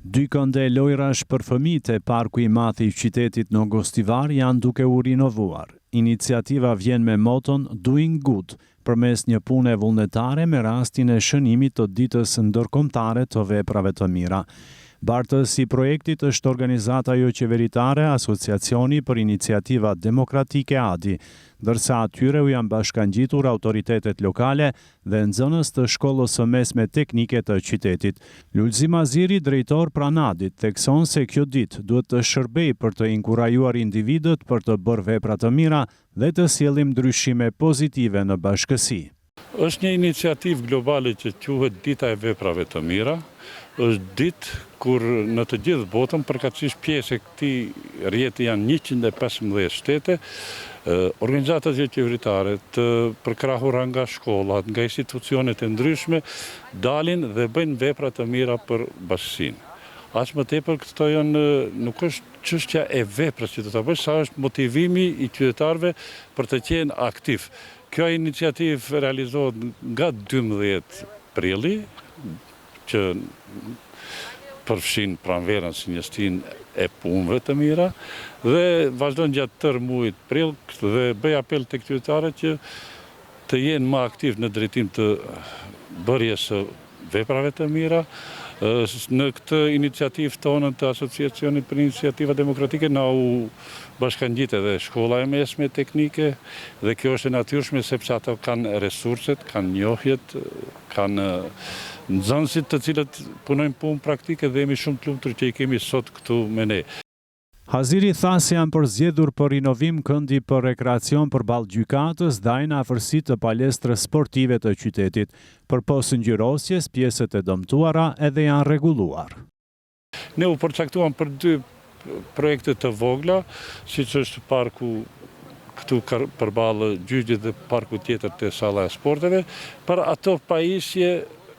Dy kënde lojrash për fëmijët e parku i madh i qytetit në Gostivar janë duke u rinovuar. Iniciativa vjen me moton Doing Good, përmes një pune vullnetare me rastin e shënimit të ditës ndërkombëtare të veprave të mira. Bartës i projektit është organizata jo qeveritare Asociacioni për Iniciativa Demokratike ADI, ndërsa atyre u janë bashkangjitur autoritetet lokale dhe nxënës të shkollës së mesme teknike të qytetit. Lulzi Maziri, drejtor pranadit, thekson se kjo ditë duhet të shërbejë për të inkurajuar individët për të bërë vepra të mira dhe të sjellim ndryshime pozitive në bashkësi. Është një iniciativë globale që quhet Dita e Veprave të Mira. Është ditë kur në të gjithë botën, përkatësisht pjesë e këtij rjeti janë 115 shtete, organizatat jo qeveritare të përkrahura nga shkollat, nga institucionet e ndryshme, dalin dhe bëjnë vepra të mira për bashkësinë. Aq më tepër këto janë, nuk është çështja e veprës që do ta bësh, sa është motivimi i qytetarëve për të qenë aktiv. Kjo iniciativë realizohet nga 12 prilli, që përfshin pranverën si njështinë e punëve të mira dhe vazhdon gjatë tërë muajit prill dhe bëj apel tek qytetarët që të jenë më aktiv në drejtim të bërjes së veprave të mira. Në këtë iniciativë tonë të Asociacionit për Iniciativa Demokratike na u bashkangjit edhe shkolla e mesme teknike dhe kjo është e natyrshme sepse ato kanë resurset, kanë njohjet, kanë nxënësit të cilët punojnë punë praktike dhe jemi shumë të lumtur që i kemi sot këtu me ne. Haziri tha se janë përzgjedhur për rinovim këndi për rekreacion përballë gjykatës dhe në afërsi të palestrës sportive të qytetit. Përpos ngjyrosjes, pjesët e dëmtuara edhe janë rregulluar. Ne u përcaktuam për 2 projekte të vogla, siç është parku këtu përballë gjyqit dhe parku tjetër te salla e sporteve, për ato pajisje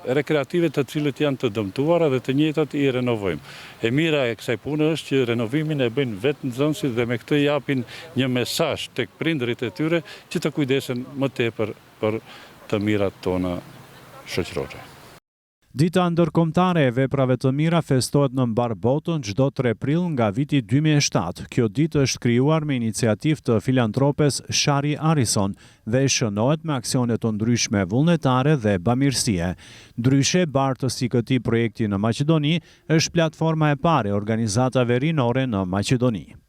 rekreative të cilët janë të dëmtuara dhe të njëjtat i renovojmë. E mira e kësaj pune është që renovimin e bëjnë vetë nxënësit dhe me këtë japin një mesazh tek prindërit e tyre që të kujdesen më tepër për të mirat tona shoqërore. Dita ndërkombëtare e veprave të mira festohet në mbar botën çdo 3 prill nga viti 2007. Kjo ditë është krijuar me iniciativë të filantropes Shari Arison dhe shënohet me aksione të ndryshme vullnetare dhe bamirësie. Ndryshe, bartës i këtij projekti në Maqedoni është platforma e parë e organizatave rinore në Maqedoni.